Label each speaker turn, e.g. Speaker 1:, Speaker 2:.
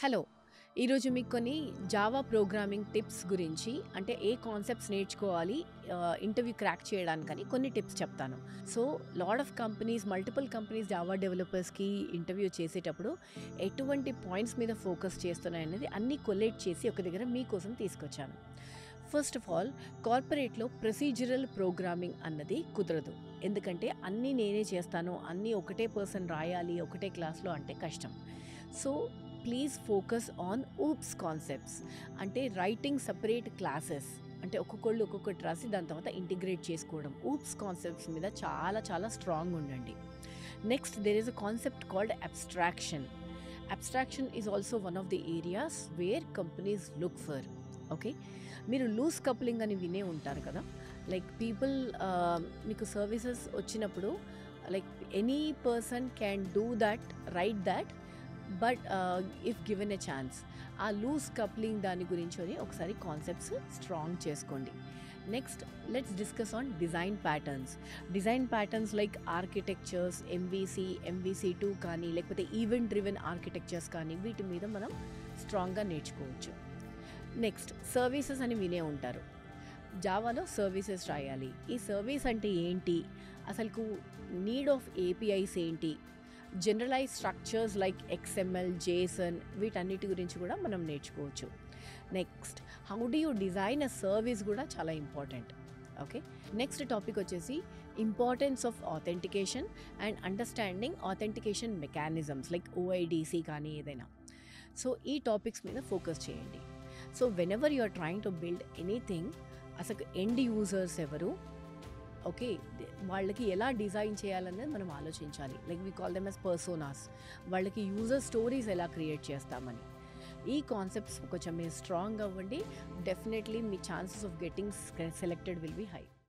Speaker 1: Hello! ఈరోజు మీకు కొన్ని జావా ప్రోగ్రామింగ్ టిప్స్ గురించి అంటే ఏ కాన్సెప్ట్స్ నేర్చుకోవాలి ఇంటర్వ్యూ క్రాక్ చేయడానికని కొన్ని టిప్స్ చెప్తాను. So, lot of companies multiple companies Java డెవలపర్స్‌కి ఇంటర్వ్యూ చేసేటప్పుడు ఎటువంటి పాయింట్స్ మీద ఫోకస్ చేస్తున్నాయనేది అన్నీ కొలేట్ చేసి ఒక దగ్గర మీకోసం తీసుకొచ్చాను. ఫస్ట్ ఆఫ్ ఆల్ కార్పొరేట్‌లో ప్రొసీజరల్ ప్రోగ్రామింగ్ అన్నది కుదరదు. ఎందుకంటే అన్నీ నేనే చేస్తాను, అన్నీ ఒకటే పర్సన్ రాయాలి ఒకటే క్లాస్‌లో అంటే కష్టం. So, please focus on oops concepts అంటే రైటింగ్ సపరేట్ క్లాసెస్ అంటే ఒక్కొక్కళ్ళు ఒక్కొక్కటి రాసి దాని తర్వాత ఇంటిగ్రేట్ చేసుకోవడం ఊప్స్ కాన్సెప్ట్స్ మీద చాలా చాలా స్ట్రాంగ్ ఉండండి. Next there is a concept called abstraction. Abstraction is also one of the areas where companies look for. Okay, మీరు లూజ్ కప్లింగ్ అని వినే ఉంటారు కదా. లైక్ పీపుల్ మీకు సర్వీసెస్ వచ్చినప్పుడు like any person can do that, right that, but if given a chance ఆ loose coupling దాని గురించి ఒకసారి కాన్సెప్ట్స్ స్ట్రాంగ్ చేసుకోండి. Next let's discuss on design patterns like architectures, MVC2 కానీ లేకపోతే ఈవెంట్ డ్రివెన్ ఆర్కిటెక్చర్స్ కానీ వీటి మీద మనం స్ట్రాంగ్గా నేర్చుకోవచ్చు. నెక్స్ట్ సర్వీసెస్ అని వినే ఉంటారు. జావాలో సర్వీసెస్ రాయాలి. ఈ సర్వీస్ అంటే ఏంటి, అసలు నీడ్ ఆఫ్ APIs ఏంటి, generalize structures like XML, JSON వీటన్నిటి గురించి కూడా మనం నేర్చుకోవచ్చు. Next how do you design a service కూడా చాలా ఇంపార్టెంట్. ఓకే, నెక్స్ట్ టాపిక్ వచ్చేసి importance of authentication and understanding authentication mechanisms like OIDC కానీ ఏదైనా. సో ఈ టాపిక్స్ మీద ఫోకస్ చేయండి. So whenever you are trying to build anything, అసలు end users ఎవరు, ఓకే, వాళ్ళకి ఎలా డిజైన్ చేయాలనేది మనం ఆలోచించాలి. Like we call them as personas. వాళ్ళకి యూజర్ స్టోరీస్ ఎలా క్రియేట్ చేస్తామని. ఈ కాన్సెప్ట్స్ కొంచెం మీరు స్ట్రాంగ్ అవ్వండి. డెఫినెట్లీ మీ chances of getting selected will be high.